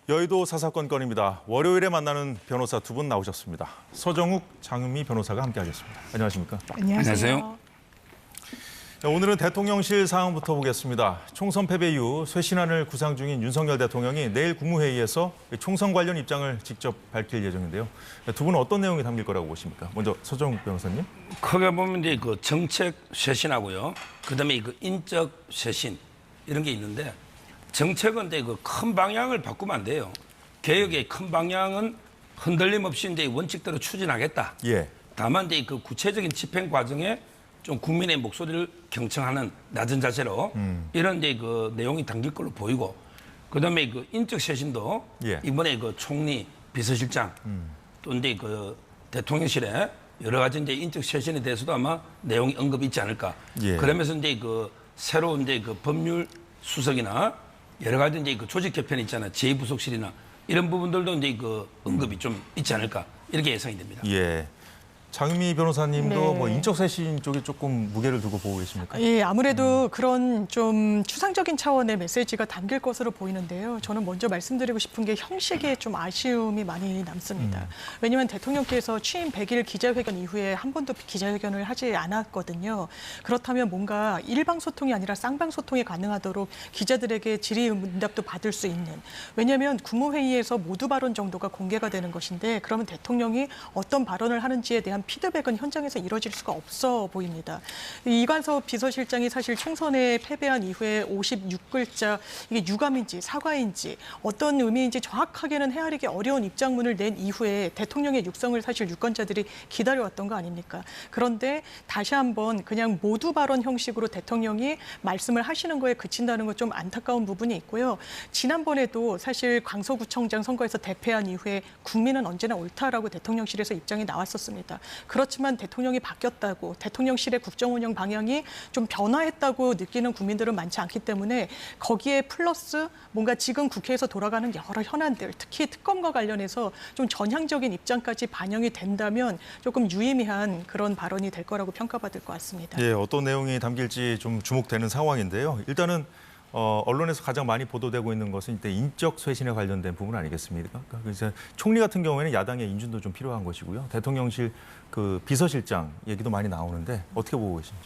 여의도 사사건 건입니다. 월요일에 만나는 변호사 두 분 나오셨습니다. 서정욱, 장은미 변호사가 함께하겠습니다. 안녕하십니까? 안녕하세요. 오늘은 대통령실 상황부터 보겠습니다. 총선 패배 이후 쇄신안을 구상 중인 윤석열 대통령이 내일 국무회의에서 총선 관련 입장을 직접 밝힐 예정인데요. 두 분은 어떤 내용이 담길 거라고 보십니까? 먼저 서정욱 변호사님. 크게 보면 이제 그 정책 쇄신하고요. 그다음에 그 인적 쇄신 이런 게 있는데 정책은 이제 그 큰 방향을 바꾸면 안 돼요. 개혁의 큰 방향은 흔들림 없이 이제 원칙대로 추진하겠다. 예. 다만 이제 그 구체적인 집행 과정에 좀 국민의 목소리를 경청하는 낮은 자세로 이런 이제 그 내용이 담길 걸로 보이고, 그다음에 그 인적 쇄신도 예. 이번에 그 총리, 비서실장 또 이제 그 대통령실에 여러 가지 이제 인적 쇄신에 대해서도 아마 내용이 언급이 있지 않을까. 예. 그러면서 이제 그 새로운 이제 그 법률 수석이나 여러 가지 이제 그 조직 개편 있잖아, 제2부속실이나 이런 부분들도 이제 그 언급이 좀 있지 않을까 이렇게 예상이 됩니다. 예. 장은미 변호사님도 네. 뭐 인적 쇄신 쪽에 조금 무게를 두고 보고 계십니까? 예, 아무래도 그런 좀 추상적인 차원의 메시지가 담길 것으로 보이는데요. 저는 먼저 말씀드리고 싶은 게 형식에 좀 아쉬움이 많이 남습니다. 왜냐하면 대통령께서 취임 100일 기자회견 이후에 한 번도 기자회견을 하지 않았거든요. 그렇다면 뭔가 일방 소통이 아니라 쌍방 소통이 가능하도록 기자들에게 질의응답도 받을 수 있는. 왜냐하면 국무회의에서 모두 발언 정도가 공개가 되는 것인데, 그러면 대통령이 어떤 발언을 하는지에 대한 피드백은 현장에서 이루어질 수가 없어 보입니다. 이관섭 비서실장이 사실 총선에 패배한 이후에 56글자, 이게 유감인지 사과인지 어떤 의미인지 정확하게는 헤아리기 어려운 입장문을 낸 이후에 대통령의 육성을 사실 유권자들이 기다려왔던 거 아닙니까? 그런데 다시 한번 그냥 모두 발언 형식으로 대통령이 말씀을 하시는 거에 그친다는 건 좀 안타까운 부분이 있고요. 지난번에도 사실 강서구청장 선거에서 대패한 이후에 국민은 언제나 옳다라고 대통령실에서 입장이 나왔었습니다. 그렇지만 대통령이 바뀌었다고, 대통령실의 국정운영 방향이 좀 변화했다고 느끼는 국민들은 많지 않기 때문에 거기에 플러스 뭔가 지금 국회에서 돌아가는 여러 현안들, 특히 특검과 관련해서 좀 전향적인 입장까지 반영이 된다면 조금 유의미한 그런 발언이 될 거라고 평가받을 것 같습니다. 예, 어떤 내용이 담길지 좀 주목되는 상황인데요. 일단은 언론에서 가장 많이 보도되고 있는 것은 이제 인적 쇄신에 관련된 부분 아니겠습니까? 그래서 총리 같은 경우에는 야당의 인준도 좀 필요한 것이고요. 대통령실 그 비서실장 얘기도 많이 나오는데 어떻게 보고 계신지?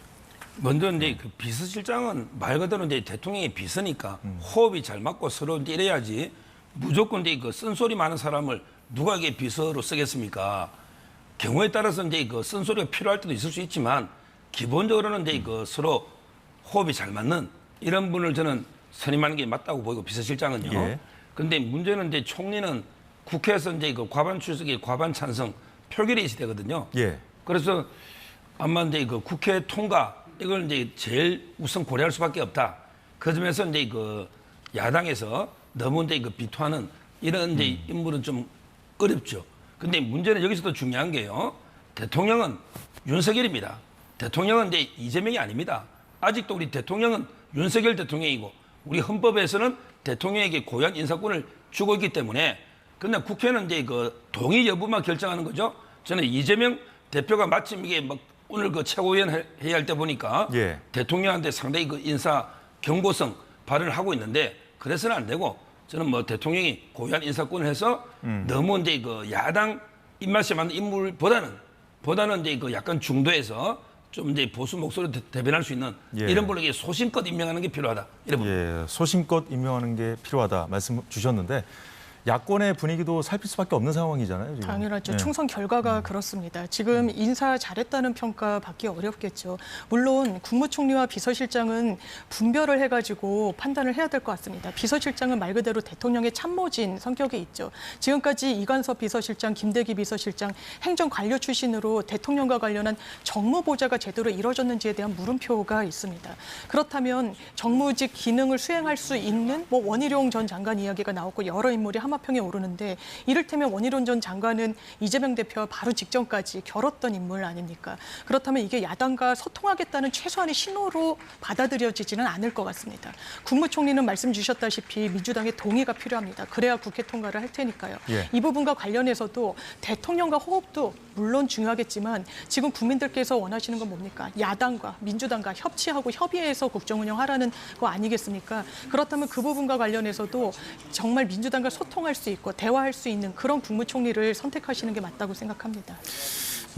먼저 이제 그 비서실장은 말 그대로 이제 대통령의 비서니까 호흡이 잘 맞고 서로 이제 이래야지, 무조건 이제 그 쓴소리 많은 사람을 누가 이게 비서로 쓰겠습니까? 경우에 따라서 이제 그 쓴소리가 필요할 때도 있을 수 있지만 기본적으로는 이제 그 서로 호흡이 잘 맞는 이런 분을 저는 선임하는 게 맞다고 보이고, 비서실장은요. 예. 근데 문제는 이제 총리는 국회에서 이제 그 과반 출석에 과반 찬성 표결이 있어야 되거든요. 예. 그래서 아마 이제 그 국회 통과 이걸 이제 제일 우선 고려할 수밖에 없다. 그 점에서 이제 그 야당에서 너무 이제 그 비토하는 이런 이제 인물은 좀 어렵죠. 근데 문제는 여기서도 중요한 게요. 대통령은 윤석열입니다. 대통령은 이제 이재명이 아닙니다. 아직도 우리 대통령은 윤석열 대통령이고, 우리 헌법에서는 대통령에게 고유한 인사권을 주고 있기 때문에, 근데 국회는 이제 그 동의 여부만 결정하는 거죠. 저는 이재명 대표가 마침 이게 막 오늘 그 최고위원 회의할 때 보니까 예. 대통령한테 상당히 그 인사 경고성 발언을 하고 있는데, 그래서는 안 되고, 저는 뭐 대통령이 고유한 인사권을 해서 너무 이제 그 야당 입맛에 맞는 인물보다는 이제 그 약간 중도에서 좀 이제 보수 목소리를 대변할 수 있는 예. 이런 분에게 소신껏 임명하는 게 필요하다. 이런 예, 소신껏 임명하는 게 필요하다 말씀 주셨는데 야권의 분위기도 살필 수밖에 없는 상황이잖아요. 지금. 당연하죠. 예. 총선 결과가 그렇습니다. 지금 인사 잘했다는 평가 받기 어렵겠죠. 물론 국무총리와 비서실장은 분별을 해가지고 판단을 해야 될 것 같습니다. 비서실장은 말 그대로 대통령의 참모진 성격이 있죠. 지금까지 이관섭 비서실장, 김대기 비서실장 행정관료 출신으로 대통령과 관련한 정무보좌가 제대로 이루어졌는지에 대한 물음표가 있습니다. 그렇다면 정무직 기능을 수행할 수 있는 뭐 원희룡 전 장관 이야기가 나오고 여러 인물이 하마평에 오르는데, 이를테면 원희룡 전 장관은 이재명 대표와 바로 직전까지 겨뤘던 인물 아닙니까? 그렇다면 이게 야당과 소통하겠다는 최소한의 신호로 받아들여지지는 않을 것 같습니다. 국무총리는 말씀 주셨다시피 민주당의 동의가 필요합니다. 그래야 국회 통과를 할 테니까요. 예. 이 부분과 관련해서도 대통령과 호흡도 물론 중요하겠지만 지금 국민들께서 원하시는 건 뭡니까? 야당과 민주당과 협치하고 협의해서 국정 운영하라는 거 아니겠습니까? 그렇다면 그 부분과 관련해서도 정말 민주당과 소통 소통할 수 있고 대화할 수 있는 그런 국무총리를 선택하시는 게 맞다고 생각합니다.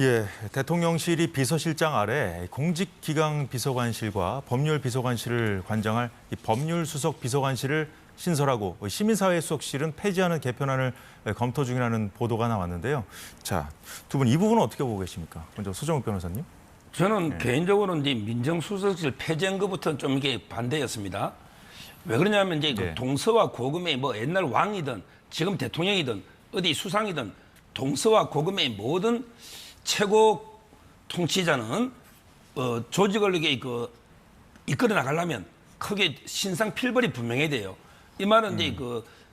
예, 대통령실이 비서실장 아래 공직기강 비서관실과 법률비서관실을 관장할 이 법률수석 비서관실을 신설하고 시민사회 수석실은 폐지하는 개편안을 검토 중이라는 보도가 나왔는데요. 자, 두 분 이 부분은 어떻게 보고 계십니까? 먼저 소정욱 변호사님. 저는 개인적으로 이제 민정수석실 폐지한 것부터 좀 이게 반대였습니다. 왜 그러냐면 이제 그 동서와 고금의 뭐 옛날 왕이든 지금 대통령이든 어디 수상이든 동서와 고금의 모든 최고 통치자는 조직을 이게 이끌어 나가려면 크게 신상 필벌이 분명해야 돼요. 이 말은 이제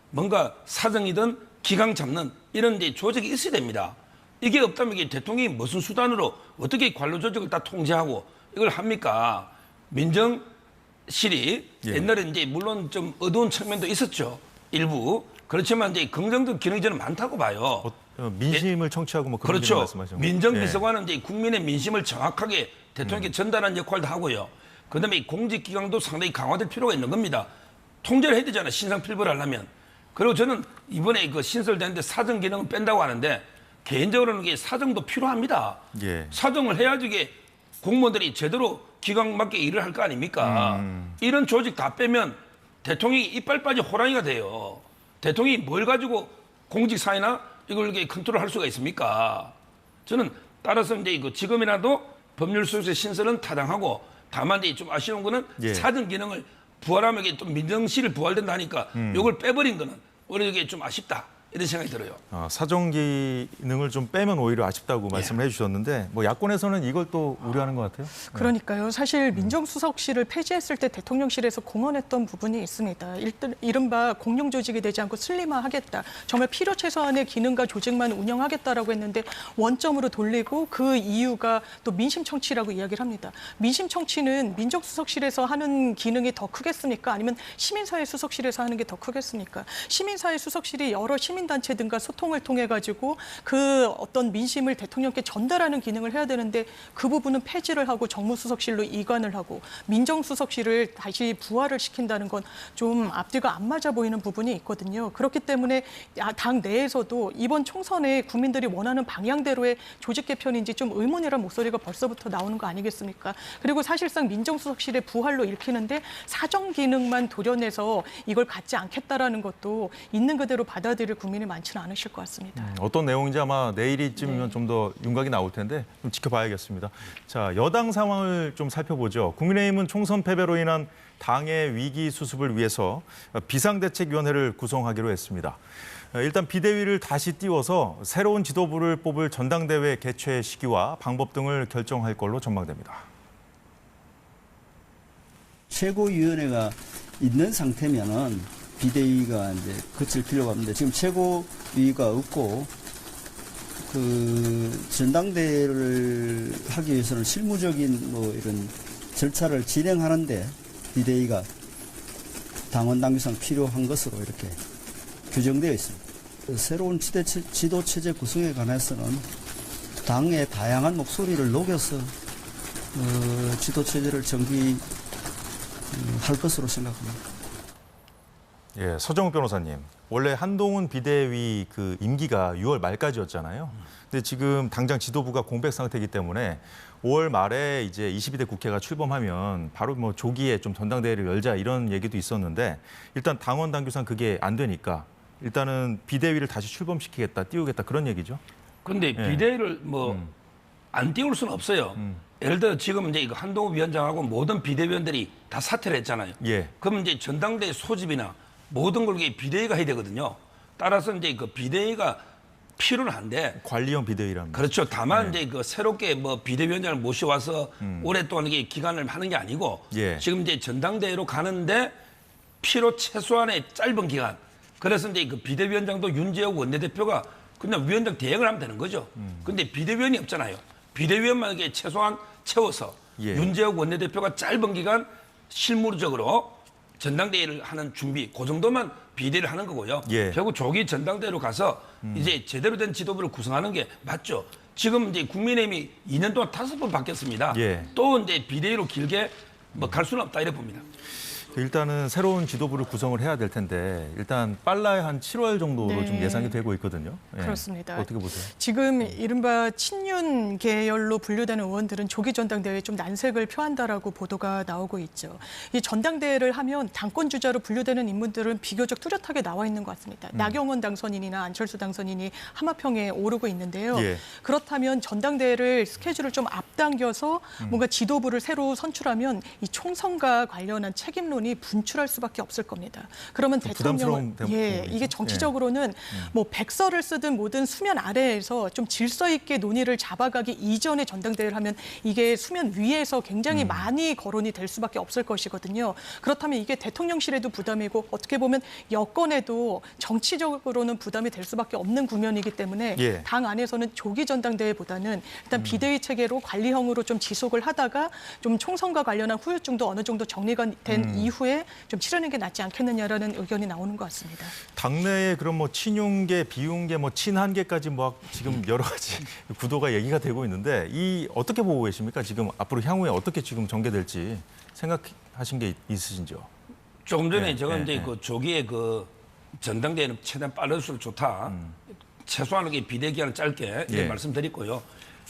뭔가 사정이든 기강 잡는 이런 이제 조직이 있어야 됩니다. 이게 없다면 이게 대통령이 무슨 수단으로 어떻게 관료 조직을 다 통제하고 이걸 합니까? 민정실이 옛날에 이제 물론 좀 어두운 측면도 있었죠. 일부. 그렇지만 이제 긍정적 기능이 저는 많다고 봐요. 민심을 청취하고 뭐 그런 그렇죠. 말씀하시는 거죠. 민정비서관은 이제 국민의 민심을 정확하게 대통령께 전달하는 역할도 하고요. 그다음에 이 공직기강도 상당히 강화될 필요가 있는 겁니다. 통제를 해야 되잖아요. 신상필벌을 하려면. 그리고 저는 이번에 그 신설되는데 사정 기능을 뺀다고 하는데 개인적으로는 이게 사정도 필요합니다. 예. 사정을 해야지 이게 공무원들이 제대로 기강 맞게 일을 할 거 아닙니까? 이런 조직 다 빼면 대통령이 이빨 빠진 호랑이가 돼요. 대통령이 뭘 가지고 공직사회나 이걸 이렇게 컨트롤할 수가 있습니까? 저는 따라서 이제 이거 지금이라도 법률수석실 신설은 타당하고 다만 이제 좀 아쉬운 거는 사정 기능을 부활하면 이게 좀 민정실을 부활된다 하니까 이걸 빼버린 거는 오히려 이게 좀 아쉽다. 이런 생각이 들어요. 사정 기능을 좀 빼면 오히려 아쉽다고 말씀을 해주셨는데 뭐 야권에서는 이걸 또 우려하는 것 같아요. 그러니까요. 사실 민정수석실을 폐지했을 때 대통령실에서 공언했던 부분이 있습니다. 이른바 공룡조직이 되지 않고 슬림화하겠다. 정말 필요 최소한의 기능과 조직만 운영하겠다라고 했는데 원점으로 돌리고 그 이유가 또 민심청취라고 이야기를 합니다. 민심청취는 민정수석실에서 하는 기능이 더 크겠습니까? 아니면 시민사회 수석실에서 하는 게 더 크겠습니까? 시민사회 수석실이 여러 시민단체 등과 소통을 통해 가지고 그 어떤 민심을 대통령께 전달하는 기능을 해야 되는데 그 부분은 폐지를 하고 정무수석실로 이관을 하고 민정수석실을 다시 부활을 시킨다는 건 좀 앞뒤가 안 맞아 보이는 부분이 있거든요. 그렇기 때문에 당 내에서도 이번 총선에 국민들이 원하는 방향대로의 조직 개편인지 좀 의문이라는 목소리가 벌써부터 나오는 거 아니겠습니까? 그리고 사실상 민정수석실의 부활로 읽히는데 사정 기능만 도려내서 이걸 갖지 않겠다라는 것도 있는 그대로 받아들일 국민이 많지는 않으실 것 같습니다. 어떤 내용인지 아마 내일쯤이면 좀 더 윤곽이 나올 텐데 좀 지켜봐야겠습니다. 자, 여당 상황을 좀 살펴보죠. 국민의힘은 총선 패배로 인한 당의 위기 수습을 위해서 비상대책위원회를 구성하기로 했습니다. 일단 비대위를 다시 띄워서 새로운 지도부를 뽑을 전당대회 개최 시기와 방법 등을 결정할 걸로 전망됩니다. 최고위원회가 있는 상태면은 비대위가 이제 거칠 필요가 없는데 지금 최고위가 없고 그 전당대회를 하기 위해서는 실무적인 뭐 이런 절차를 진행하는데 비대위가 당원 당규상 필요한 것으로 이렇게 규정되어 있습니다. 새로운 지도 체제 구성에 관해서는 당의 다양한 목소리를 녹여서 지도 체제를 정비할 것으로 생각합니다. 예, 서정욱 변호사님. 원래 한동훈 비대위 그 임기가 6월 말까지였잖아요. 근데 지금 당장 지도부가 공백 상태이기 때문에 5월 말에 이제 22대 국회가 출범하면 바로 뭐 조기에 좀 전당대회를 열자 이런 얘기도 있었는데 일단 당원 당규상 그게 안 되니까 일단은 비대위를 다시 출범시키겠다, 띄우겠다 그런 얘기죠. 그런데 비대위를 뭐 안 띄울 수는 없어요. 예를 들어 지금 이제 이거 한동훈 위원장하고 모든 비대위원들이 다 사퇴를 했잖아요. 예. 그럼 이제 전당대회 소집이나 모든 걸 비대위가 해야 되거든요. 따라서 이제 그 비대위가 필요는 한데 관리형 비대위랍니다. 그렇죠. 다만 이제 그 새롭게 뭐 비대위원장을 모셔와서 오랫동안 이게 기간을 하는 게 아니고 지금 이제 전당대회로 가는데 필요 최소한의 짧은 기간. 그래서 이제 그 비대위원장도 윤재욱 원내대표가 그냥 위원장 대행을 하면 되는 거죠. 근데 비대위원이 없잖아요. 비대위원만 이게 최소한 채워서 윤재욱 원내대표가 짧은 기간 실무적으로 전당대회를 하는 준비, 그 정도만 비대를 하는 거고요. 결국 조기 전당대회로 가서 이제 제대로 된 지도부를 구성하는 게 맞죠. 지금 이제 국민의힘이 2년 동안 5번 바뀌었습니다. 또 이제 비대위로 길게 뭐 갈 수는 없다 이래 봅니다. 일단은 새로운 지도부를 구성을 해야 될 텐데 일단 빨라야 한 7월 정도로 네. 좀 예상이 되고 있거든요. 예. 그렇습니다. 어떻게 보세요? 지금 이른바 친윤 계열로 분류되는 의원들은 조기 전당대회에 좀 난색을 표한다라고 보도가 나오고 있죠. 이 전당대회를 하면 당권 주자로 분류되는 인물들은 비교적 뚜렷하게 나와 있는 것 같습니다. 나경원 당선인이나 안철수 당선인이 하마평에 오르고 있는데요. 예. 그렇다면 전당대회를 스케줄을 좀 앞당겨서 뭔가 지도부를 새로 선출하면 이 총선과 관련한 책임론이 분출할 수밖에 없을 겁니다. 그러면 대통령은 이게 정치적으로는 뭐 백서를 쓰든 뭐든 수면 아래에서 좀 질서 있게 논의를 잡아가기 이전에 전당대회를 하면 이게 수면 위에서 굉장히 많이 거론이 될 수밖에 없을 것이거든요. 그렇다면 이게 대통령실에도 부담이고 어떻게 보면 여권에도 정치적으로는 부담이 될 수밖에 없는 국면이기 때문에 예. 당 안에서는 조기 전당대회보다는 일단 비대위 체계로 관리형으로 좀 지속을 하다가 좀 총선과 관련한 후유증도 어느 정도 정리가 된 이후에 좀 치르는 게 낫지 않겠느냐라는 의견이 나오는 것 같습니다. 당내에 그럼 뭐 친윤계, 비윤계, 뭐 친한계까지 뭐 지금 여러 가지 구도가 얘기가 되고 있는데 이 어떻게 보고 계십니까? 지금 앞으로 향후에 어떻게 지금 전개될지 생각하신 게 있으신지요? 조금 전에 예, 제가 예, 이제 예. 그 조기에 그 전당대회는 최대한 빠를수록 좋다. 최소한 이렇게 비대 기간을 짧게 예. 말씀드렸고요.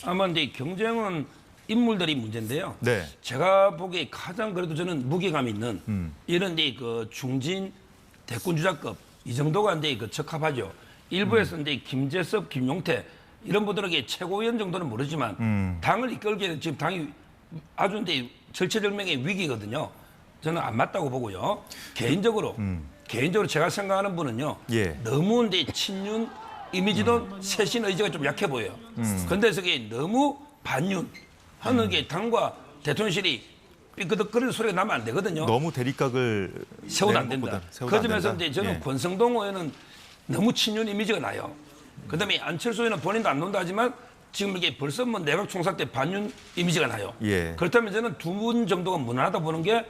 아마 이제 경쟁은 인물들이 문제인데요. 네. 제가 보기에 가장 그래도 저는 무게감 있는 이런 이제 그 중진 대권 주자급 이 정도가 이제 그 적합하죠. 일부에서 이제 김재섭, 김용태 이런 분들에게 최고위원 정도는 모르지만 당을 이끌기에는 지금 당이 아주 이제 절체절명의 위기거든요. 저는 안 맞다고 보고요. 개인적으로 제가 생각하는 분은요. 예. 너무 이제 친윤 이미지도 쇄신 의지가 좀 약해 보여요. 그런데 저게 너무 반윤 하는 게 당과 대통령실이 삐끄덕거리는 소리가 나면 안 되거든요. 너무 대립각을 세워도 안 내는 된다. 것보다 세워도 그 안 점에서 된다. 이제 저는 예. 권성동 의원은 너무 친윤 이미지가 나요. 그다음에 안철수 의원은 본인도 안 논다 하지만 지금 이게 벌써 뭐 내각 총사 때 반윤 이미지가 나요. 예. 그렇다면 저는 두 분 정도가 무난하다 보는 게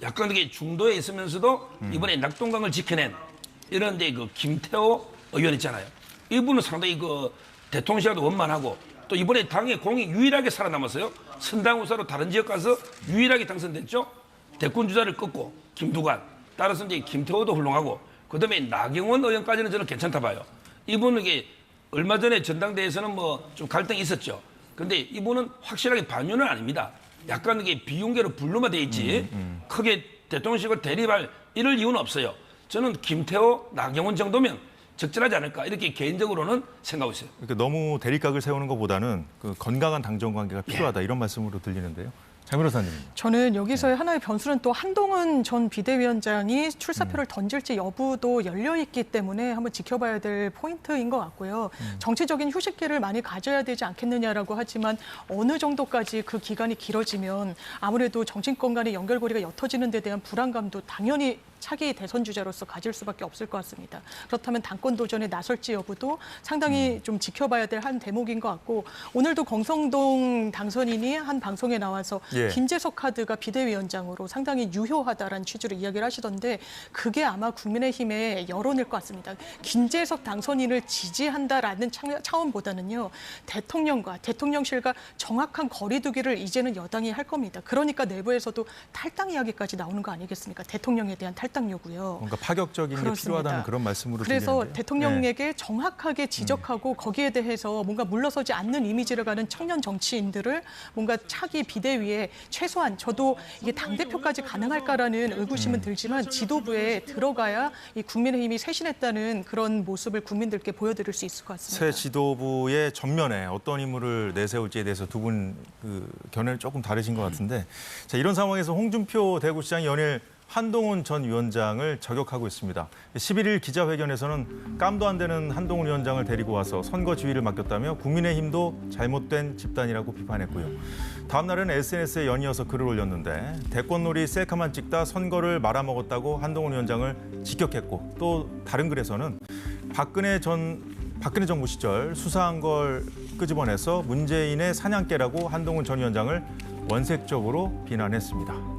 약간 이게 중도에 있으면서도 이번에 낙동강을 지켜낸 이런 이제 그 김태호 의원 있잖아요. 이분은 상당히 그 대통령실도 원만하고 또 이번에 당의 공이 유일하게 살아남았어요. 선당우사로 다른 지역 가서 유일하게 당선됐죠. 대권 주자를 꺾고 김두관. 따라서 이제 김태호도 훌륭하고 그다음에 나경원 의원까지는 저는 괜찮다 봐요. 이분은 이게 얼마 전에 전당대회에서는 뭐 좀 갈등이 있었죠. 근데 이분은 확실하게 반윤은 아닙니다. 약간 이게 비윤계로 분류만 돼 있지 크게 대통령실과 대립할 이럴 이유는 없어요. 저는 김태호, 나경원 정도면 적절하지 않을까 이렇게 개인적으로는 생각하고 있어요. 그러니까 너무 대립각을 세우는 것보다는 그 건강한 당정 관계가 필요하다 이런 말씀으로 들리는데요. 장 변호사님. 저는 여기서의 하나의 변수는 또 한동훈 전 비대위원장이 출사표를 던질지 여부도 열려 있기 때문에 한번 지켜봐야 될 포인트인 것 같고요. 정치적인 휴식기를 많이 가져야 되지 않겠느냐라고 하지만 어느 정도까지 그 기간이 길어지면 아무래도 정치권 간의 연결고리가 옅어지는 데 대한 불안감도 당연히 차기 대선 주자로서 가질 수밖에 없을 것 같습니다. 그렇다면 당권 도전에 나설지 여부도 상당히 좀 지켜봐야 될 한 대목인 것 같고 오늘도 권성동 당선인이 한 방송에 나와서 예. 김재석 카드가 비대위원장으로 상당히 유효하다라는 취지로 이야기를 하시던데 그게 아마 국민의힘의 여론일 것 같습니다. 김재석 당선인을 지지한다라는 차원보다는요. 대통령과 대통령실과 정확한 거리두기를 이제는 여당이 할 겁니다. 그러니까 내부에서도 탈당 이야기까지 나오는 거 아니겠습니까? 대통령에 대한 탈당 요구요. 뭔가 파격적인 게 그렇습니다. 필요하다는 그런 말씀으로 그래서 들리는데요. 대통령에게 정확하게 지적하고 거기에 대해서 뭔가 물러서지 않는 이미지를 가는 청년 정치인들을 뭔가 차기 비대위에 최소한 저도 이게 당대표까지 가능할까라는 의구심은 들지만 지도부에 들어가야 이 국민의힘이 쇄신했다는 그런 모습을 국민들께 보여드릴 수 있을 것 같습니다. 새 지도부의 전면에 어떤 인물을 내세울지에 대해서 두 분 그 견해는 조금 다르신 것 같은데 자, 이런 상황에서 홍준표 대구시장이 연일 한동훈 전 위원장을 저격하고 있습니다. 11일 기자회견에서는 깜도 안 되는 한동훈 위원장을 데리고 와서 선거 지휘를 맡겼다며 국민의힘도 잘못된 집단이라고 비판했고요. 다음 날은 SNS에 연이어서 글을 올렸는데 대권놀이 셀카만 찍다 선거를 말아먹었다고 한동훈 위원장을 직격했고 또 다른 글에서는 박근혜 정부 시절 수사한 걸 끄집어내서 문재인의 사냥개라고 한동훈 전 위원장을 원색적으로 비난했습니다.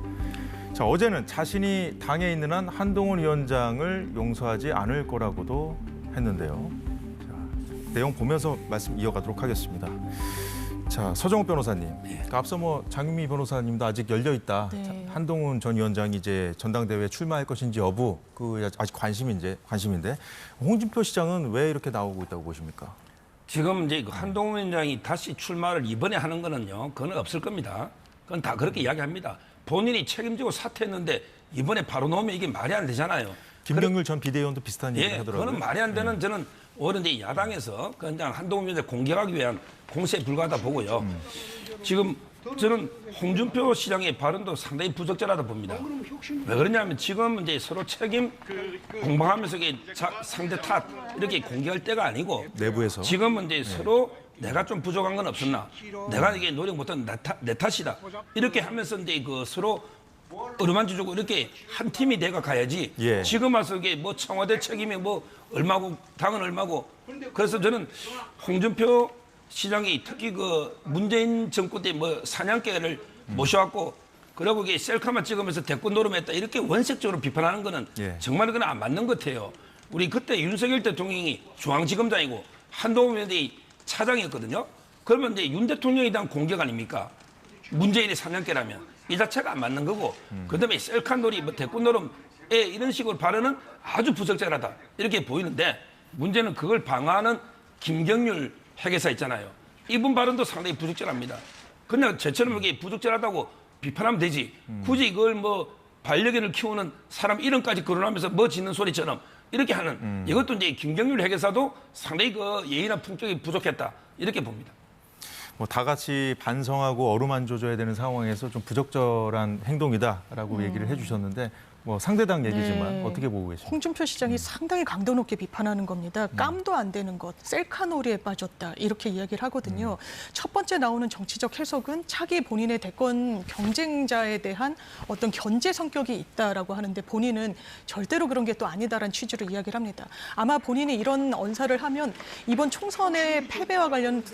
자, 어제는 자신이 당에 있는 한 한동훈 위원장을 용서하지 않을 거라고도 했는데요. 자, 내용 보면서 말씀 이어가도록 하겠습니다. 자, 서정욱 변호사님. 그러니까 앞서 뭐 장윤미 변호사님도 아직 열려 있다. 네. 한동훈 전 위원장이 이제 전당대회에 출마할 것인지 여부 그 아직 관심인데 홍준표 시장은 왜 이렇게 나오고 있다고 보십니까? 지금 이제 그 한동훈 위원장이 다시 출마를 이번에 하는 거는요, 그건 없을 겁니다. 그건 다 그렇게 이야기합니다. 본인이 책임지고 사퇴했는데 이번에 바로 나오면 이게 말이 안 되잖아요. 김경률 전 비대위원도 비슷한 얘기를 하더라고요. 그건 말이 안 되는 저는 오히려 이제 야당에서 그냥 한동훈 위원장 공격하기 위한 공세에 불과하다 보고요. 지금 저는 홍준표 시장의 발언도 상당히 부적절하다 봅니다. 왜 그러냐면 지금 이제 서로 책임 공방하면서 상대 탓 이렇게 공개할 때가 아니고 내부에서 지금은 이제 서로 내가 좀 부족한 건 없었나, 내가 이게 노력 못한 내 탓이다 이렇게 하면서 이제 그 서로 어루만져 주고 이렇게 한 팀이 돼가 가야지. 예. 지금 와서 이게 뭐 청와대 책임이 뭐 얼마고 당은 얼마고. 그래서 저는 홍준표 시장이 특히 그 문재인 정권 때 뭐 사냥개를 모셔왔고 그리고 이게 셀카만 찍으면서 대권 노름했다 이렇게 원색적으로 비판하는 거는 예. 정말 그건 안 맞는 것 같아요. 우리 그때 윤석열 대통령이 중앙지검장이고 한동훈 위원장이 차장이었거든요. 그러면 이제 윤 대통령에 대한 공격 아닙니까? 문재인의 사냥개라면 이 자체가 안 맞는 거고 그다음에 셀카 놀이 뭐 대권 노름에 이런 식으로 발언은 아주 부적절하다 이렇게 보이는데 문제는 그걸 방어하는 김경률 회계사 있잖아요. 이분 발언도 상당히 부적절합니다. 그냥 저처럼 이게 부적절하다고 비판하면 되지. 굳이 이걸 뭐 반려견을 키우는 사람 이름까지 거론하면서 뭐 짓는 소리처럼 이렇게 하는 이것도 이제 김경률 회계사도 상당히 그 예의나 품격이 부족했다 이렇게 봅니다. 뭐 다 같이 반성하고 어루만져 줘야 되는 상황에서 좀 부적절한 행동이다라고 얘기를 해주셨는데 뭐 상대당 얘기지만 네. 어떻게 보고 계십니까? 홍준표 시장이 상당히 강도 높게 비판하는 겁니다. 깜도 안 되는 것, 셀카놀이에 빠졌다 이렇게 이야기를 하거든요. 첫 번째 나오는 정치적 해석은 차기 본인의 대권 경쟁자에 대한 어떤 견제 성격이 있다라고 하는데 본인은 절대로 그런 게 또 아니다라는 취지로 이야기를 합니다. 아마 본인이 이런 언사를 하면 이번 총선의 패배와 관련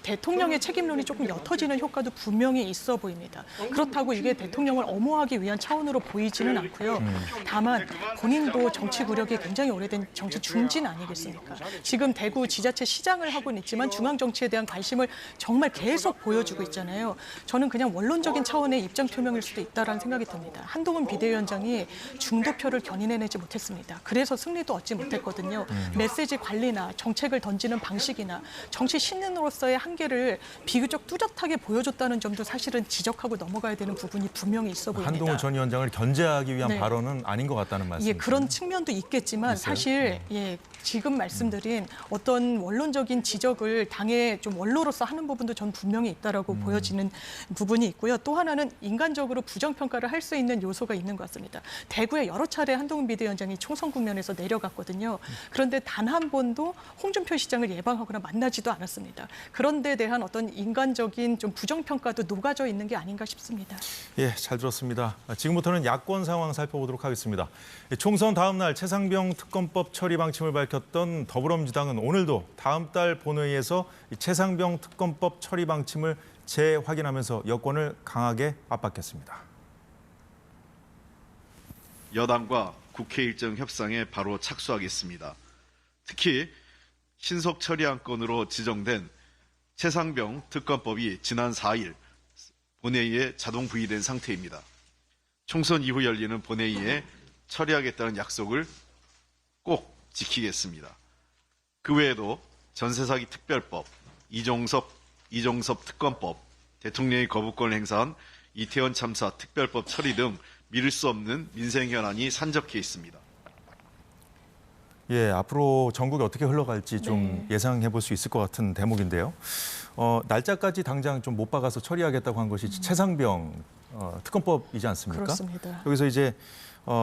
대통령의 책임론이 조금 옅어지는 효과도 분명히 있어 보입니다. 그렇다고 이게 대통령을 엄호하기 위한 차원으로 보이지는 않고요. 다만 본인도 정치 구력이 굉장히 오래된 정치 중진 아니겠습니까? 지금 대구 지자체 시장을 하고는 있지만 중앙 정치에 대한 관심을 정말 계속 보여주고 있잖아요. 저는 그냥 원론적인 차원의 입장 표명일 수도 있다라는 생각이 듭니다. 한동훈 비대위원장이 중도표를 견인해내지 못했습니다. 그래서 승리도 얻지 못했거든요. 메시지 관리나 정책을 던지는 방식이나 정치 신인으로서의 한계를 비교적 뚜렷하게 보여줬다는 점도 사실은 지적하고 넘어가야 되는 부분이 분명히 있어 보입니다. 한동훈 전 위원장을 견제하기 위한 네. 발언은 아닌 것 같다는 말씀이시죠? 예, 그런 측면도 있겠지만 있어요? 사실 지금 말씀드린 어떤 원론적인 지적을 당의 좀 원로로서 하는 부분도 전 분명히 있다라고 보여지는 부분이 있고요. 또 하나는 인간적으로 부정평가를 할 수 있는 요소가 있는 것 같습니다. 대구에 여러 차례 한동훈 비대위원장이 총선 국면에서 내려갔거든요. 그런데 단 한 번도 홍준표 시장을 예방하거나 만나지도 않았습니다. 그런 데 대한 어떤 인간적인 좀 부정평가도 녹아져 있는 게 아닌가 싶습니다. 예, 잘 들었습니다. 지금부터는 야권 상황 살펴보도록 하겠습니다. 총선 다음 날 최상병 특검법 처리 방침을 밝혔던 더불어민주당은 오늘도 다음 달 본회의에서 최상병 특검법 처리 방침을 재확인하면서 여권을 강하게 압박했습니다. 여당과 국회 일정 협상에 바로 착수하겠습니다. 특히 신속 처리 안건으로 지정된 최상병 특검법이 지난 4일 본회의에 자동 부의된 상태입니다. 총선 이후 열리는 본회의에 처리하겠다는 약속을 꼭 지키겠습니다. 그 외에도 전세사기 특별법, 이종섭 특검법, 대통령이 거부권을 행사한 이태원 참사 특별법 처리 등 미룰 수 없는 민생 현안이 산적해 있습니다. 예, 앞으로 전국이 어떻게 흘러갈지 좀 예상해 볼 수 있을 것 같은 대목인데요. 날짜까지 당장 좀 못 박아서 처리하겠다고 한 것이 최상병 특검법이지 않습니까? 그렇습니다. 여기서 이제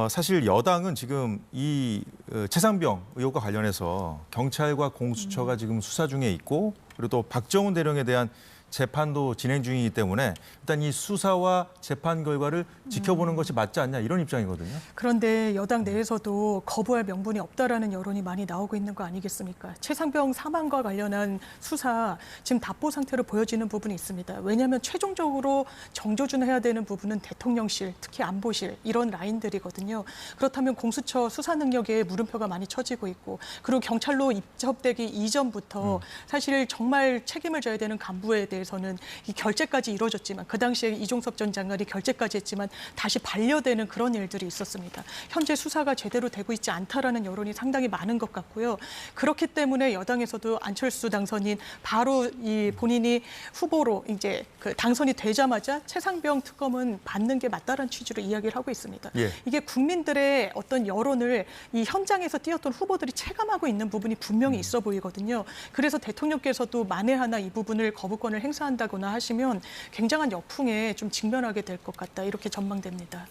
사실 여당은 지금 이 최상병 의혹과 관련해서 경찰과 공수처가 지금 수사 중에 있고 그리고 또 박정훈 대령에 대한 재판도 진행 중이기 때문에 일단 이 수사와 재판 결과를 지켜보는 것이 맞지 않냐 이런 입장이거든요. 그런데 여당 내에서도 거부할 명분이 없다라는 여론이 많이 나오고 있는 거 아니겠습니까? 최상병 사망과 관련한 수사 지금 답보 상태로 보여지는 부분이 있습니다. 왜냐하면 최종적으로 정조준해야 되는 부분은 대통령실, 특히 안보실 이런 라인들이거든요. 그렇다면 공수처 수사 능력에 물음표가 많이 쳐지고 있고 그리고 경찰로 입첩되기 이전부터 사실 정말 책임을 져야 되는 간부에 대해 대해서는 이 결재까지 이루어졌지만 그 당시에 이종섭 전 장관이 결재까지 했지만 다시 반려되는 그런 일들이 있었습니다. 현재 수사가 제대로 되고 있지 않다라는 여론이 상당히 많은 것 같고요. 그렇기 때문에 여당에서도 안철수 당선인 바로 이 본인이 후보로 이제 그 당선이 되자마자 최상병 특검은 받는 게 맞다라는 취지로 이야기를 하고 있습니다. 예. 이게 국민들의 어떤 여론을 이 현장에서 뛰었던 후보들이 체감하고 있는 부분이 분명히 있어 보이거든요. 그래서 대통령께서도 만에 하나 이 부분을 거부권을 행사한다거나 하시면 굉장한 역풍에 좀 직면하게 될 것 같다 이렇게 전망됩니다.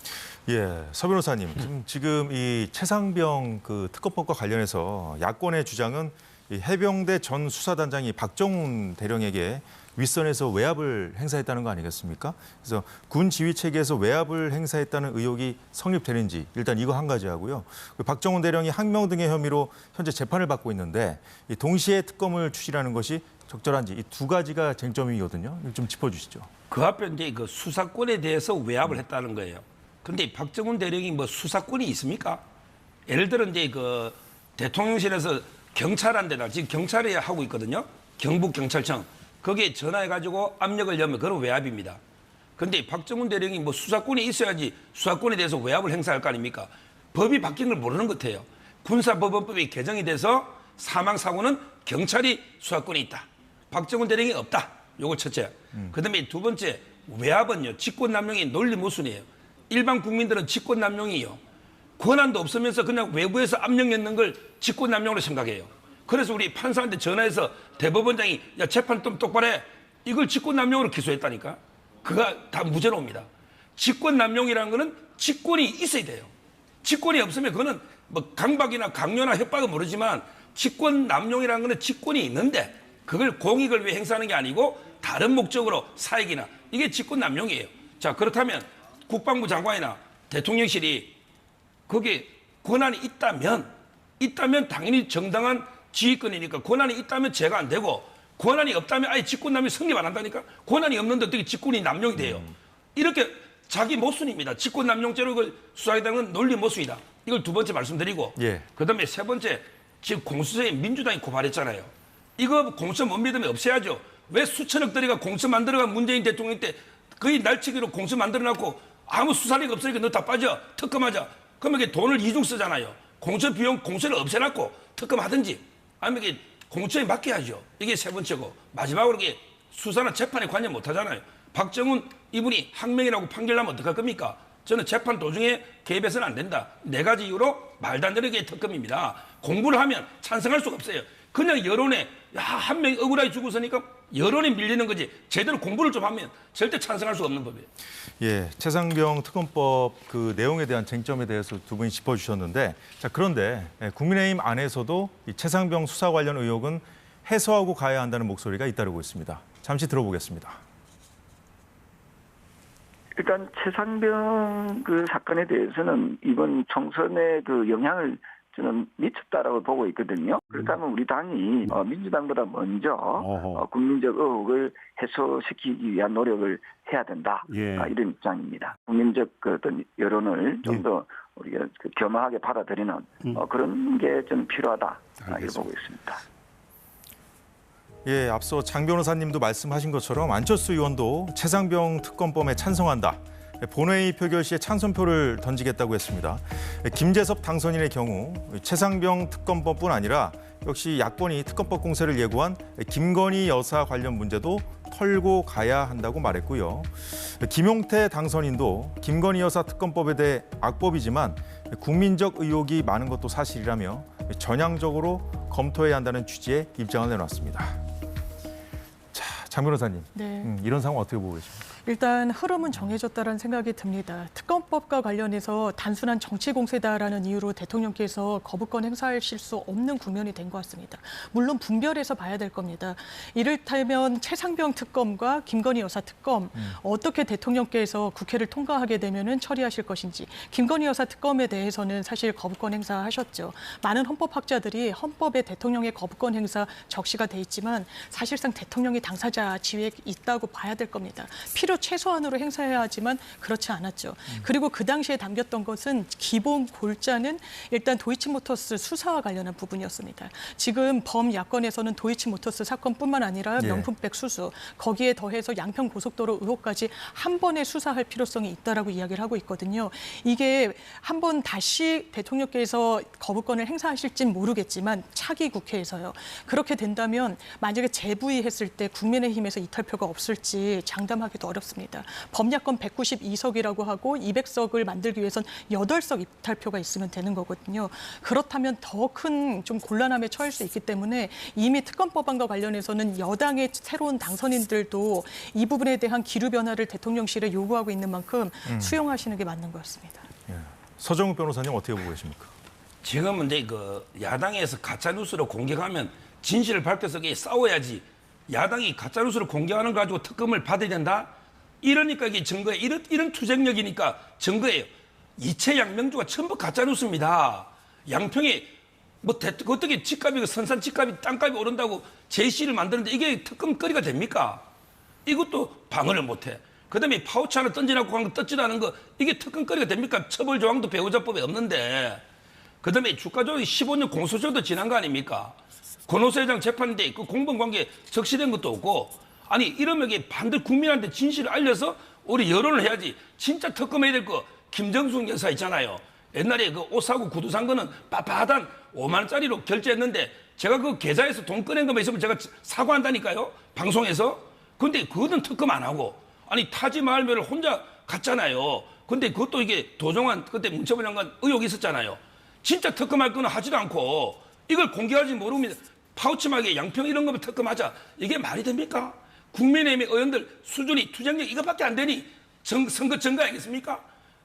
예, 서 변호사님, 지금 이 최상병 그 특검법과 관련해서 야권의 주장은 이 해병대 전 수사단장이 박정훈 대령에게 윗선에서 외압을 행사했다는 거 아니겠습니까? 그래서 군 지휘 체계에서 외압을 행사했다는 의혹이 성립되는지 일단 이거 한 가지 하고요. 그 박정훈 대령이 항명 등의 혐의로 현재 재판을 받고 있는데 이 동시에 특검을 추진하는 것이 적절한지 이 두 가지가 쟁점이거든요. 이거 좀 짚어주시죠. 그 앞에 이제 그 수사권에 대해서 외압을 했다는 거예요. 그런데 박정훈 대령이 뭐 수사권이 있습니까? 예를 들어 이제 그 대통령실에서 경찰한테다 지금 경찰이 하고 있거든요. 경북경찰청 거기에 전화해가지고 압력을 넣으면 그건 외압입니다. 그런데 박정훈 대령이 뭐 수사권이 있어야지 수사권에 대해서 외압을 행사할 거 아닙니까? 법이 바뀐 걸 모르는 것 같아요. 군사법원법이 개정이 돼서 사망사고는 경찰이 수사권이 있다. 박정훈 대령이 없다. 요거 첫째. 그다음에 두 번째 외압은요. 직권남용이 논리모순이에요. 일반 국민들은 직권남용이요. 권한도 없으면서 그냥 외부에서 압력 넣는 걸 직권남용으로 생각해요. 그래서 우리 판사한테 전화해서 대법원장이 야 재판 좀 똑바로 해. 이걸 직권남용으로 기소했다니까. 그가 다 무죄로 옵니다. 직권남용이라는 거는 직권이 있어야 돼요. 직권이 없으면 그거는 뭐 강박이나 강요나 협박은 모르지만 직권남용이라는 거는 직권이 있는데 그걸 공익을 위해 행사하는 게 아니고 다른 목적으로 사익이나 이게 직권남용이에요. 자 그렇다면 국방부 장관이나 대통령실이 거기에 권한이 있다면 당연히 정당한 지휘권이니까 권한이 있다면 죄가 안 되고 권한이 없다면 아예 직권남용이 성립 안 한다니까. 권한이 없는데 어떻게 직권이 남용이 돼요. 이렇게 자기 모순입니다. 직권남용죄로 그걸 수사하겠다는 건 논리 모순이다. 이걸 두 번째 말씀드리고 예. 그다음에 세 번째 지금 공수처에 민주당이 고발했잖아요. 이거 공수처 못 믿으면 없애야죠. 왜 수천억 들이가 공수처 만들어간 문재인 대통령 때 거의 날치기로 공수처 만들어놨고 아무 수사력 없으니까 너 다 빠져 특검하자. 그러면 이게 돈을 이중 쓰잖아요. 공수처 비용 공수처를 없애놨고 특검하든지 아니면 이게 공수처에 맡겨야죠. 이게 세 번째고 마지막으로 이게 수사나 재판에 관여 못하잖아요. 박정훈 이분이 항명이라고 판결나면 어떡할 겁니까? 저는 재판 도중에 개입해서는 안 된다. 네 가지 이유로 말도 안 되는 게 특검입니다. 공부를 하면 찬성할 수가 없어요. 그냥 여론에 한 명이 억울하게 죽었으니까 여론에 밀리는 거지 제대로 공부를 좀 하면 절대 찬성할 수가 없는 법이에요. 예, 최상병 특검법 그 내용에 대한 쟁점에 대해서 두 분이 짚어주셨는데 자 그런데 국민의힘 안에서도 이 최상병 수사 관련 의혹은 해소하고 가야 한다는 목소리가 잇따르고 있습니다. 잠시 들어보겠습니다. 일단 최상병 그 사건에 대해서는 이번 총선에 그 영향을 저는 미쳤다라고 보고 있거든요. 그렇다면 우리 당이 민주당보다 먼저 국민적 의혹을 해소시키기 위한 노력을 해야 된다. 예. 이런 입장입니다. 국민적 그 어떤 여론을 좀 더 우리가 그 겸허하게 받아들이는 그런 게 좀 필요하다. 이렇게 보고 있습니다. 예, 앞서 장 변호사님도 말씀하신 것처럼 안철수 의원도 최상병 특검법에 찬성한다. 본회의 표결 시에 찬성표를 던지겠다고 했습니다. 김재섭 당선인의 경우 최상병 특검법뿐 아니라 역시 야권이 특검법 공세를 예고한 김건희 여사 관련 문제도 털고 가야 한다고 말했고요. 김용태 당선인도 김건희 여사 특검법에 대해 악법이지만 국민적 의혹이 많은 것도 사실이라며 전향적으로 검토해야 한다는 취지의 입장을 내놨습니다. 자, 장 변호사님, 네. 이런 상황 어떻게 보고 계십니까? 일단 흐름은 정해졌다는 생각이 듭니다. 특검법과 관련해서 단순한 정치 공세다라는 이유로 대통령께서 거부권 행사하실 수 없는 국면이 된 것 같습니다. 물론 분별해서 봐야 될 겁니다. 이를테면 최상병 특검과 김건희 여사 특검 어떻게 대통령께서 국회를 통과하게 되면은 처리하실 것인지 김건희 여사 특검에 대해서는 사실 거부권 행사하셨죠. 많은 헌법학자들이 헌법에 대통령의 거부권 행사 적시가 돼 있지만 사실상 대통령이 당사자 지위에 있다고 봐야 될 겁니다. 필요 최소한으로 행사해야 하지만 그렇지 않았죠. 그리고 그 당시에 담겼던 것은 기본 골자는 일단 도이치모터스 수사와 관련한 부분이었습니다. 지금 범야권에서는 도이치모터스 사건뿐만 아니라 예. 명품백 수수, 거기에 더해서 양평 고속도로 의혹까지 한 번에 수사할 필요성이 있다라고 이야기를 하고 있거든요. 이게 한 번 다시 대통령께서 거부권을 행사하실진 모르겠지만 차기 국회에서요. 그렇게 된다면 만약에 재부의했을 때 국민의힘에서 이탈표가 없을지 장담하기도 어렵습니다. 범야권 192석이라고 하고 200석을 만들기 위해선 8석 이탈표가 있으면 되는 거거든요. 그렇다면 더 큰 좀 곤란함에 처할 수 있기 때문에 이미 특검 법안과 관련해서는 여당의 새로운 당선인들도 이 부분에 대한 기류 변화를 대통령실에 요구하고 있는 만큼 수용하시는 게 맞는 것 같습니다. 예. 서정욱 변호사님 어떻게 보고 계십니까? 지금은 이제 그 야당에서 가짜 뉴스를 공격하면 진실을 밝혀서 싸워야지. 야당이 가짜 뉴스를 공격하는 거 가지고 특검을 받아야 된다. 이러니까 이게 증거예요. 이런 투쟁력이니까 증거예요. 이채 양명주가 전부 가짜 뉴스입니다. 양평에 뭐 어떻게 집값이 선산 집값이 땅값이 오른다고 제시를 만드는데 이게 특검거리가 됩니까? 이것도 방어를 못해. 그다음에 파우치 하나 던지라고 한 거 떴지도 않은 거 이게 특검거리가 됩니까? 처벌 조항도 배우자법에 없는데. 그다음에 주가 조작이 15년 공소시효도 지난 거 아닙니까? 권오수 회장 재판인데 그 공범관계 적시된 것도 없고 아니 이러면 이게 반들 국민한테 진실을 알려서 우리 여론을 해야지. 진짜 특검해야 될 거 김정숙 여사 있잖아요. 옛날에 그 옷 사고 구두 산 거는 빳빳한 5만 원짜리로 결제했는데 제가 그 계좌에서 돈 꺼낸 것만 있으면 제가 사과한다니까요. 방송에서. 근데 그거는 특검 안 하고 아니 타지마할매를 혼자 갔잖아요. 근데 그것도 이게 도종환 그때 문체부 장관 의혹이 있었잖아요. 진짜 특검할 거는 하지도 않고 이걸 공개하지 모릅니다. 파우치막에 양평 이런 거면 특검하자. 이게 말이 됩니까? 국민의힘 의원들 수준이 투쟁력 이것밖에 안 되니 선거 증거 아니겠습니까?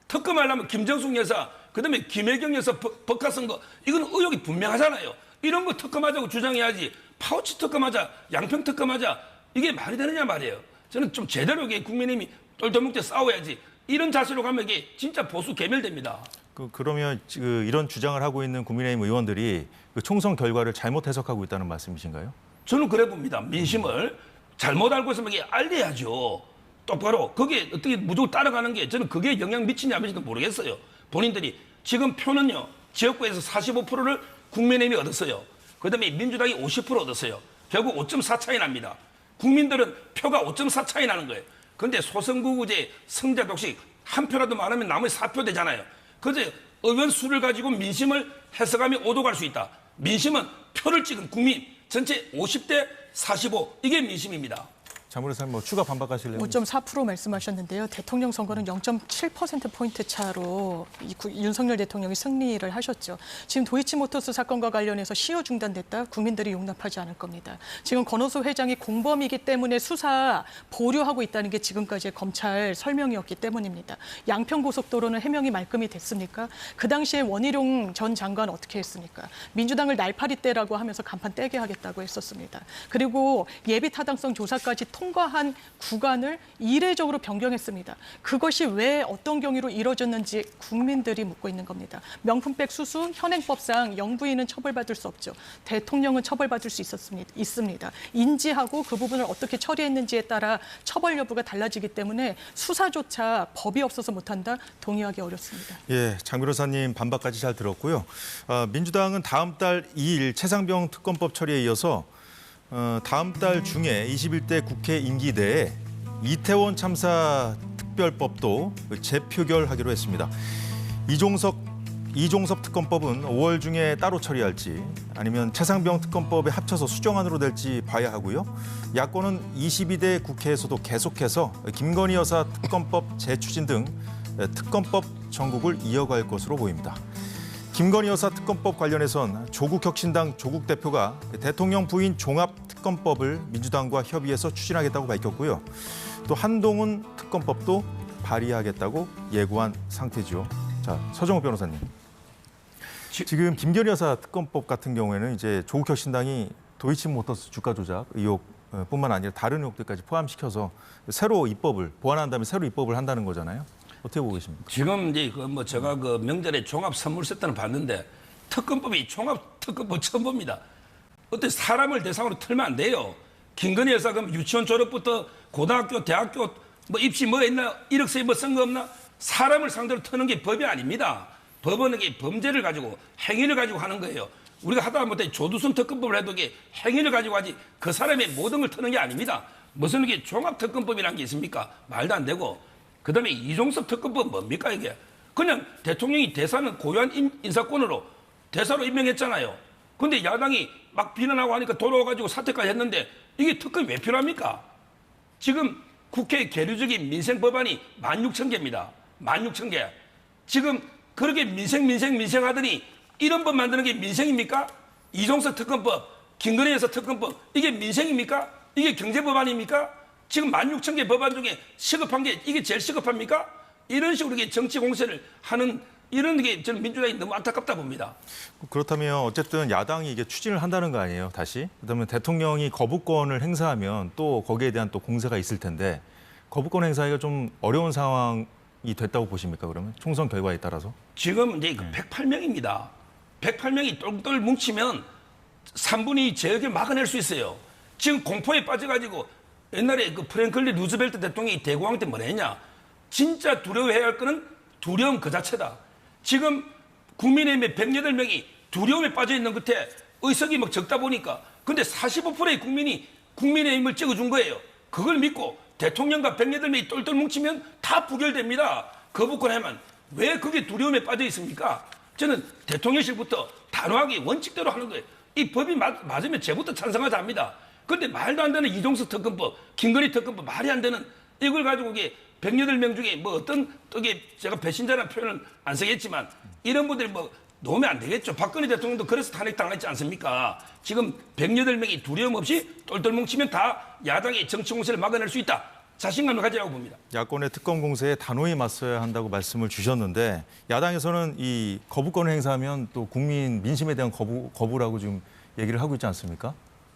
특검하려면 김정숙 여사, 그다음에 김혜경 여사 법카 선거 이건 의혹이 분명하잖아요. 이런 거 특검하자고 주장해야지. 파우치 특검하자, 양평 특검하자. 이게 말이 되느냐 말이에요. 저는 좀 제대로 이게 국민의힘이 똘똘 뭉쳐 싸워야지. 이런 자세로 가면 이게 진짜 보수 개멸됩니다. 그러면 이런 주장을 하고 있는 국민의힘 의원들이 그 총선 결과를 잘못 해석하고 있다는 말씀이신가요? 저는 그래 봅니다. 민심을 잘못 알고 있으면 이게 알려야죠. 똑바로. 그게 어떻게 무조건 따라가는 게 저는 그게 영향 미치냐 안 미치냐 모르겠어요. 본인들이 지금 표는요. 지역구에서 45%를 국민의힘이 얻었어요. 그다음에 민주당이 50% 얻었어요. 결국 5.4 차이 납니다. 국민들은 표가 5.4 차이 나는 거예요. 그런데 소선구구제 성자 독식 한 표라도 많으면 나머지 4표 되잖아요. 그제 의원 수를 가지고 민심을 해석하면 오도 갈 수 있다. 민심은 표를 찍은 국민 전체 50대 45 이게 민심입니다. 장모님 뭐 추가 반박하실래요? 5.4% 말씀하셨는데요. 대통령 선거는 0.7%포인트 차로 윤석열 대통령이 승리를 하셨죠. 지금 도이치모터스 사건과 관련해서 시효 중단됐다. 국민들이 용납하지 않을 겁니다. 지금 권오수 회장이 공범이기 때문에 수사 보류하고 있다는 게 지금까지의 검찰 설명이었기 때문입니다. 양평고속도로는 해명이 말끔히 됐습니까? 그 당시에 원희룡 전 장관 어떻게 했습니까? 민주당을 날파리 떼라고 하면서 간판 떼게 하겠다고 했었습니다. 그리고 예비 타당성 조사까지 통과한 구간을 이례적으로 변경했습니다. 그것이 왜 어떤 경위로 이루어졌는지 국민들이 묻고 있는 겁니다. 명품백 수수 현행법상 영부인은 처벌받을 수 없죠. 대통령은 처벌받을 수 있습니다. 인지하고 그 부분을 어떻게 처리했는지에 따라 처벌 여부가 달라지기 때문에 수사조차 법이 없어서 못한다? 동의하기 어렵습니다. 예, 장 변호사님 반박까지 잘 들었고요. 민주당은 다음 달 2일 최상병 특검법 처리에 이어서 다음 달 중에 21대 국회 임기 내에 이태원 참사 특별법도 재표결하기로 했습니다. 이종섭 특검법은 5월 중에 따로 처리할지 아니면 최상병 특검법에 합쳐서 수정안으로 될지 봐야 하고요. 야권은 22대 국회에서도 계속해서 김건희 여사 특검법 재추진 등 특검법 전국을 이어갈 것으로 보입니다. 김건희 여사 특검법 관련해선 조국혁신당 조국 대표가 대통령 부인 종합특검법을 민주당과 협의해서 추진하겠다고 밝혔고요. 또 한동훈 특검법도 발의하겠다고 예고한 상태죠. 자, 서정욱 변호사님. 지금 김건희 여사 특검법 같은 경우에는 이제 조국혁신당이 도이치모터스 주가 조작 의혹뿐만 아니라 다른 의혹들까지 포함시켜서 새로 입법을 보완한 다음에 새로 입법을 한다는 거잖아요. 어떻게 보고 계십니까? 지금 이제 제가 그 명절에 종합 선물 세트는 봤는데 특검법이 종합 특검법 처음 봅니다. 어때 사람을 대상으로 틀면 안 돼요. 김건희 여사 그럼 유치원 졸업부터 고등학교, 대학교 뭐 입시 뭐 했나 1억세 뭐 쓴 거 없나 사람을 상대로 터는 게 법이 아닙니다. 법은 이게 범죄를 가지고 행위를 가지고 하는 거예요. 우리가 하다 못해 조두순 특검법을 해도 이게 행위를 가지고 하지 그 사람의 모든 걸 터는 게 아닙니다. 무슨 이게 종합특검법이라는 게 있습니까? 말도 안 되고. 그다음에 이종석 특검법 뭡니까 이게? 그냥 대통령이 대사는 고유한 인사권으로 대사로 임명했잖아요. 근데 야당이 막 비난하고 하니까 돌아와가지고 사퇴까지 했는데 이게 특검이 왜 필요합니까? 지금 국회 계류적인 민생 법안이 16,000개입니다. 16,000개. 지금 그렇게 민생 하더니 이런 법 만드는 게 민생입니까? 이종석 특검법, 김건희 여사 특검법 이게 민생입니까? 이게 경제법 아닙니까? 지금 16,000개 법안 중에 시급한 게 이게 제일 시급합니까? 이런 식으로 정치 공세를 하는 이런 게 저는 민주당이 너무 안타깝다 봅니다. 그렇다면 어쨌든 야당이 이게 추진을 한다는 거 아니에요, 다시? 그다음에 대통령이 거부권을 행사하면 또 거기에 대한 또 공세가 있을 텐데 거부권 행사하기가 좀 어려운 상황이 됐다고 보십니까, 그러면? 총선 결과에 따라서? 지금 이제 108명입니다. 108명이 똘똘 뭉치면 3분이 제역을 막아낼 수 있어요. 지금 공포에 빠져가지고 옛날에 그 프랭클린 루즈벨트 대통령이 대공황 때 뭐라 했냐. 진짜 두려워해야 할 거는 두려움 그 자체다. 지금 국민의힘의 108명이 두려움에 빠져 있는 끝에 의석이 막 적다 보니까 근데 45%의 국민이 국민의힘을 찍어준 거예요. 그걸 믿고 대통령과 108명이 똘똘 뭉치면 다 부결됩니다. 거부권 하면 왜 그게 두려움에 빠져 있습니까? 저는 대통령실부터 단호하게 원칙대로 하는 거예요. 이 법이 맞으면 제부터 찬성하자 합니다. 그런데 말도 안 되는 이종석 특검법, 김건희 특검법 말이 안 되는 이걸 가지고 이게 108명 중에 뭐 어떤 떡에 제가 배신자라는 표현을 안 쓰겠지만 이런 분들이 뭐 놓으면 안 되겠죠. 박근혜 대통령도 그래서 탄핵당했지 않습니까? 지금 108명이 두려움 없이 똘똘 뭉치면 다 야당의 정치 공세를 막아낼 수 있다. 자신감을 가지라고 봅니다. 야권의 특검 공세에 단호히 맞서야 한다고 말씀을 주셨는데 야당에서는 이 거부권을 행사하면 또 국민 민심에 대한 거부라고 지금 얘기를 하고 있지 않습니까?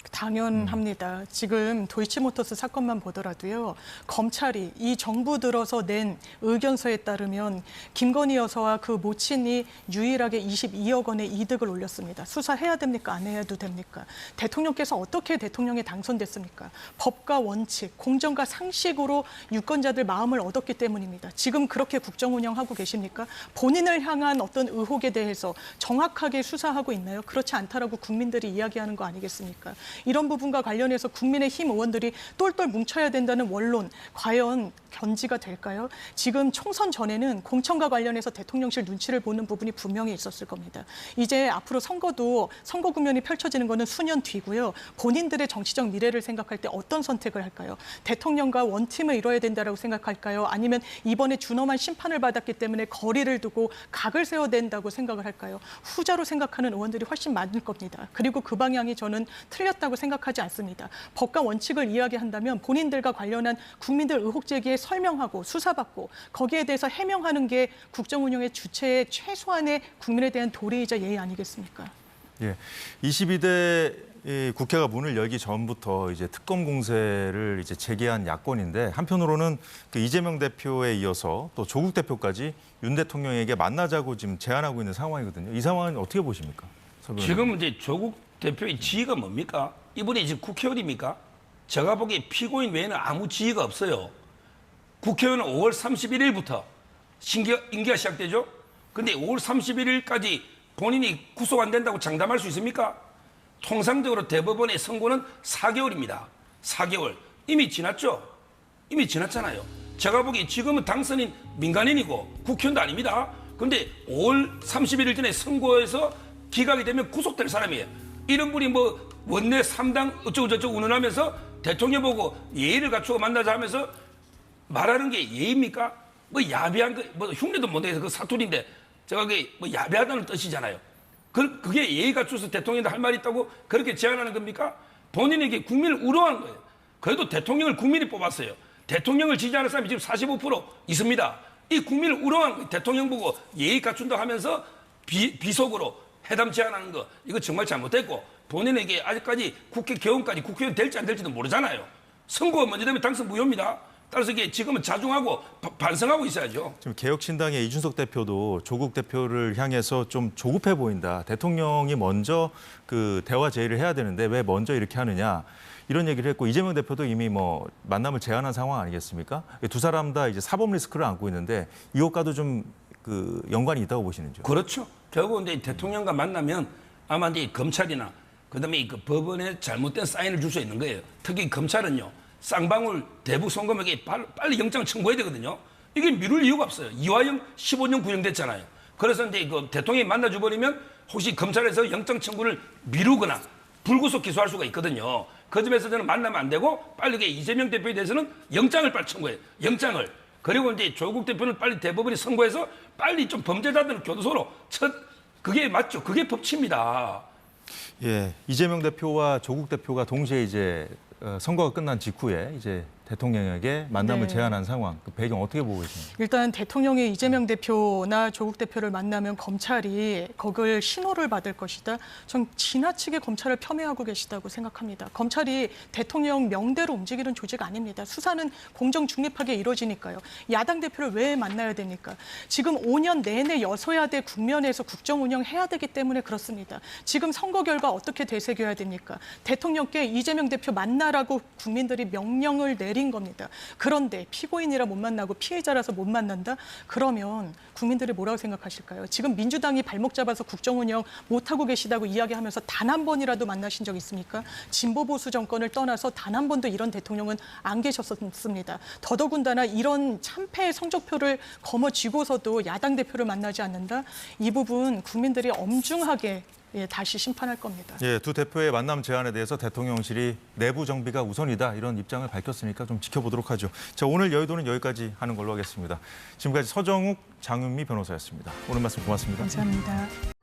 당연합니다. 지금 도이치모터스 사건만 보더라도요. 검찰이 이 정부 들어서 낸 의견서에 따르면 김건희 여사와 그 모친이 유일하게 22억 원의 이득을 올렸습니다. 수사해야 됩니까? 안 해도 됩니까? 대통령께서 어떻게 대통령에 당선됐습니까? 법과 원칙, 공정과 상식으로 유권자들 마음을 얻었기 때문입니다. 지금 그렇게 국정 운영하고 계십니까? 본인을 향한 어떤 의혹에 대해서 정확하게 수사하고 있나요? 그렇지 않다라고 국민들이 이야기하는 거 아니겠습니까? 이런 부분과 관련해서 국민의힘 의원들이 똘똘 뭉쳐야 된다는 원론, 과연 견지가 될까요? 지금 총선 전에는 공천과 관련해서 대통령실 눈치를 보는 부분이 분명히 있었을 겁니다. 이제 앞으로 선거도 선거 국면이 펼쳐지는 거는 수년 뒤고요. 본인들의 정치적 미래를 생각할 때 어떤 선택을 할까요? 대통령과 원팀을 이뤄야 된다고 생각할까요? 아니면 이번에 준엄한 심판을 받았기 때문에 거리를 두고 각을 세워야 된다고 생각을 할까요? 후자로 생각하는 의원들이 훨씬 많을 겁니다. 그리고 그 방향이 저는 틀렸다고 생각하지 않습니다. 법과 원칙을 이야기한다면 본인들과 관련한 국민들 의혹 제기에 설명하고 수사받고 거기에 대해서 해명하는 게 국정 운영의 주체의 최소한의 국민에 대한 도리이자 예의 아니겠습니까? 예, 22대 국회가 문을 열기 전부터 이제 특검 공세를 이제 제기한 야권인데 한편으로는 그 이재명 대표에 이어서 또 조국 대표까지 윤 대통령에게 만나자고 지금 제안하고 있는 상황이거든요. 이 상황은 어떻게 보십니까? 지금 이제 조국 대표의 지위가 뭡니까? 이분이 지금 국회의원입니까? 제가 보기에 피고인 외에는 아무 지위가 없어요. 국회의원은 5월 31일부터 임기가 시작되죠. 근데 5월 31일까지 본인이 구속 안 된다고 장담할 수 있습니까? 통상적으로 대법원의 선고는 4개월입니다. 4개월. 이미 지났죠? 이미 지났잖아요. 제가 보기에 지금은 당선인 민간인이고 국회의원도 아닙니다. 근데 5월 31일 전에 선고해서 기각이 되면 구속될 사람이에요. 이런 분이 뭐 원내 3당 어쩌고저쩌고 운운하면서 대통령 보고 예의를 갖추고 만나자 하면서 말하는 게 예의입니까? 뭐 야비한 거, 뭐 흉내도 못 내서 그 사투리인데 제가 그게 뭐 야비하다는 뜻이잖아요. 그게 예의 갖춰서 대통령한테 할 말이 있다고 그렇게 제안하는 겁니까? 본인에게 국민을 우롱한 거예요. 그래도 대통령을 국민이 뽑았어요. 대통령을 지지하는 사람이 지금 45% 있습니다. 이 국민을 우롱한 거예요. 대통령 보고 예의 갖춘다고 하면서 비속으로 회담 제안하는 거 이거 정말 잘못됐고 본인에게 아직까지 국회 개원까지 국회의원 될지 안 될지도 모르잖아요. 선거가 먼저 되면 당선 무효입니다. 따라서 이게 지금은 자중하고 반성하고 있어야죠. 지금 개혁신당의 이준석 대표도 조국 대표를 향해서 좀 조급해 보인다. 대통령이 먼저 그 대화 제의를 해야 되는데 왜 먼저 이렇게 하느냐. 이런 얘기를 했고 이재명 대표도 이미 뭐 만남을 제안한 상황 아니겠습니까? 두 사람 다 이제 사법 리스크를 안고 있는데 이것과도 좀 그 연관이 있다고 보시는지요? 그렇죠. 결국 이제 대통령과 만나면 아마 이제 검찰이나 그다음에 그 법원에 잘못된 사인을 줄 수 있는 거예요. 특히 검찰은요. 쌍방울 대북 송금에게 빨리 영장 청구해야 되거든요. 이게 미룰 이유가 없어요. 이화영 15년 구형됐잖아요. 그래서 이제 그 대통령이 만나줘 버리면 혹시 검찰에서 영장 청구를 미루거나 불구속 기소할 수가 있거든요. 그 점에서 저는 만나면 안 되고 빨리 이재명 대표에 대해서는 영장을 빨리 청구해요. 영장을. 그리고 이제 조국 대표는 빨리 대법원이 선고해서 빨리 좀 범죄자들을 교도소로 그게 맞죠. 그게 법치입니다. 예, 이재명 대표와 조국 대표가 동시에 이제 선거가 끝난 직후에 이제 대통령에게 만남을 네. 제안한 상황, 그 배경 어떻게 보고 계십니까? 일단 대통령이 이재명 대표나 조국 대표를 만나면 검찰이 거길 신호를 받을 것이다. 전 지나치게 검찰을 폄훼하고 계시다고 생각합니다. 검찰이 대통령 명대로 움직이는 조직 아닙니다. 수사는 공정 중립하게 이루어지니까요. 야당 대표를 왜 만나야 됩니까? 지금 5년 내내 여소야대 국면에서 국정 운영해야 되기 때문에 그렇습니다. 지금 선거 결과 어떻게 되새겨야 됩니까? 대통령께 이재명 대표 만나라고 국민들이 명령을 내린 겁니다. 그런데 피고인이라 못 만나고 피해자라서 못 만난다? 그러면 국민들이 뭐라고 생각하실까요? 지금 민주당이 발목 잡아서 국정 운영 못하고 계시다고 이야기하면서 단 한 번이라도 만나신 적 있습니까? 진보 보수 정권을 떠나서 단 한 번도 이런 대통령은 안 계셨습니다. 더더군다나 이런 참패의 성적표를 거머쥐고서도 야당 대표를 만나지 않는다? 이 부분 국민들이 엄중하게 다시 심판할 겁니다. 예, 두 대표의 만남 제안에 대해서 대통령실이 내부 정비가 우선이다 이런 입장을 밝혔으니까 좀 지켜보도록 하죠. 자, 오늘 여의도는 여기까지 하는 걸로 하겠습니다. 지금까지 서정욱, 장윤미 변호사였습니다. 오늘 말씀 고맙습니다. 감사합니다.